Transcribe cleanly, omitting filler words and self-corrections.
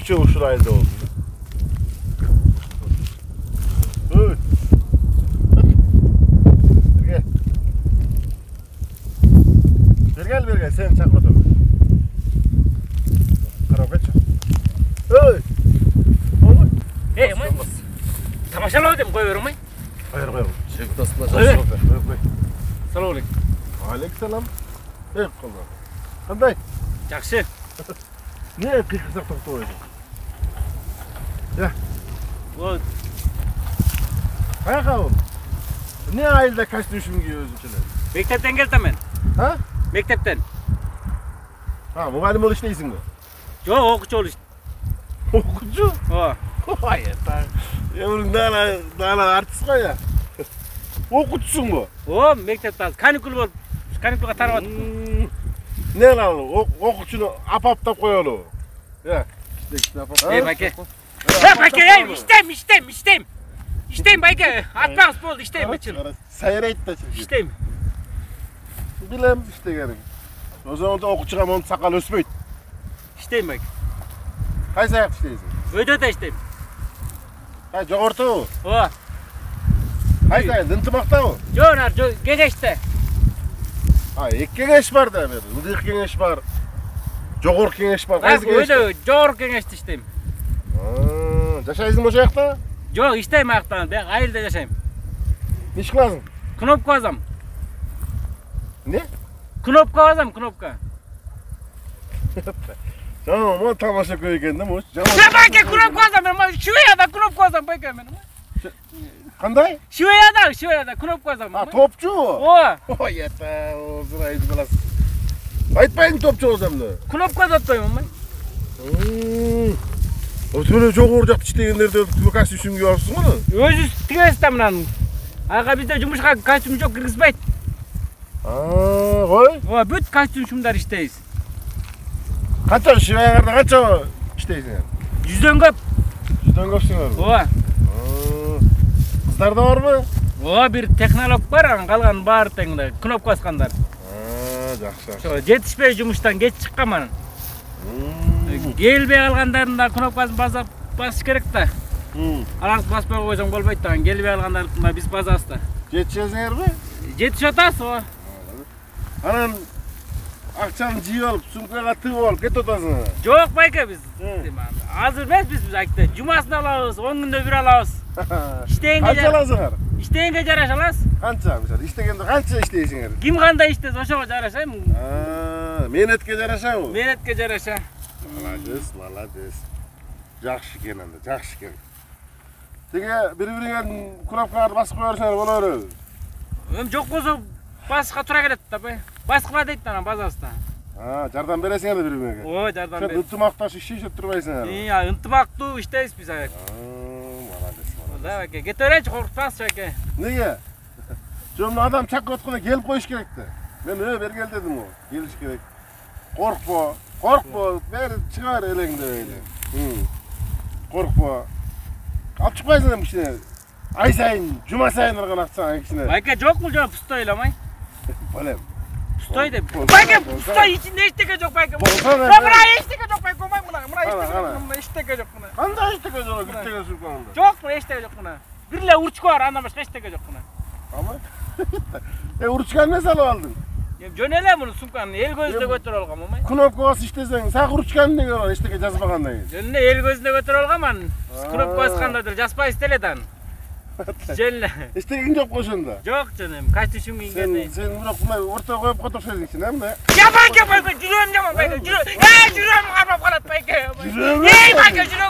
2 жыл ушул айылда болдум. Ой. Бергел, сен чакырып отур. Карап кетчи. Ой. Ой. Эй, май. Тамашалоо дем кой бермей. Кой. Жигит астына жашырып. Кой. Салам алейкум. Алейкум салам. Эй, колдо. Кандай? Жакшы. Не кыйкысак токтоп койдуң? Я. Вот. Каяка ол? Не айылда костюм кийип өзүнчө? Мектептен келдим мен. Ha? Мектептен. Ha, mugallim болуп иштейсиңби? Жок, окуучу болуп. Окуучу? Ооба. Ой, та. Эмиң дана артист го я. Окуучусуңбу? Ооба, мектепте каникул болуп, каникулга тарап атып. Не lan окуучуну апаптап коелу. Я. Эй, байке. Байке, иштейм. İşteyim bayke, atmağız oldu, işteyim açıl. Sayırayt da çık. İşteyim. Bilem iştegenim. O zaman da okuçuğa onun sakal ösmeyt. İşteyim bayke. Kaysa ayak işteysin? Öde işteyim. Ha, jogortu o? O. Kaysa ayın, ıntımakta o? Jonar, gegeçte. Ha, iki kengeç var da beri. Udik kengeç var. Jogor kengeç var. Kaysa kengeç var? Öde, jogor kengeçte işteyim. Yaşaysın o ayakta? Yok, işteyim ayaktan. Ben ayılda yaşayayım. Ne iş lazım? Knopka azam. Ne? Knopka azam, knopka. Tamam, o tamaşa köy kendim o. Ya bayke, knopka azam. Şuraya da knopka azam bayke benim. Kanday? Şuraya da knopka azam. Ha, topçu o? O. O yata, o sırayı kılas. Aytmayın topçu olsam da. Knopka azatmayım ama. O söyle çok oracak işteyenlerde kostüm giyiyor musun onu? Özü tigesinden lan. Aga bizde cumuşka kostüm çok kırgızbayt. Aa, koy. O büt kostüm şumlar işteyiz. Kaça şivaylarda kaça işteysin yani? 100'den köp. 100'den köpsün abi. O. Kızlar da var mı? O bir teknolog var, kalgan bar tengde, knopka askanlar. Жақсы. Жетişpey cumuştan geç çıkaman. Gelbey algandarında knopkasını basış gerek da. Alаңыз баспай қойсаң болбайт да. Келбей алгандарды биз басабыз да. Жетишесиңер ми? Жетиш атасыз о. Анан акчаны жыйып алып, сумкага тыгып алып кетип атасың. Жок байке биз. Азыр эмес биз айтты. Жумасын алабыз, 10 күндө бир алабыз. Иштегенге канча аласыңар? Иштегенге жараша алабыз. Канча мисалы иштегенде канча иштейсиңер? Ким кандай иштесе ошого жарашайм. Менетке жарашабы? Менетке жараша. Молодец. Жакшы экен анда, жакшы экен. Теге бири-бириңердин кнопкаларды басып кое берсеңер боло береби? Эми жок болсо басышка туура келет да, бай. Баскыла дейт анан базабызда. Жардам бересиңер да бири-бириңерге. Оо, жардам бер. Ынтымакташып иштешип турбайсыңар. Ынтымактуу иштейбиз биз ак. Молодец. Да, аке, кете берейинчи, коркутпаңызчы аке. Неге? Жөн адам чакырып атканда келип коюш керек да. Мен бери кел дедим го. Келиш керек. Коркпо, бери чыга бер элеңде эле. Коркпо. Алып чыкпайсың эми кичине. Ай сайын, жума сайын алган акчаң кичине. Байке жок бул жөн пустой эламай. Балем. Пустой деп. Байке пустой ичинде эчтеке жок байке. Мына эчтеке жок байке, мына эчтеке жок мына. Кандай эчтеке жок? Эчтеке сумкаңда. Жок, мына эчтеке жок мына. Бир эле урчка бар, андан башка эчтеке жок мына. Ама? Урчканы эмне салып алдың? Жөн эле муну сумканы эл көзүндө көтөрүп алгам, амай. Кнопка басып иштесең, сак урчканы эмнеге бар, эчтеке жазбагандан кийин? Жөн эле эл көзүндө көтөрүп алгам, кнопка басканда жазбайсыз теледан. Жөн эле. Эчтегең жок ошондо. Жок жаным, костюм кийгенде. Сен бирок мына ортого коюп которсоң кичине эмне? Я байке, жүрөм жаман байке, жүрөм. Жүрөм кармап калат байке. Жүрөм. Байке, жүрөм.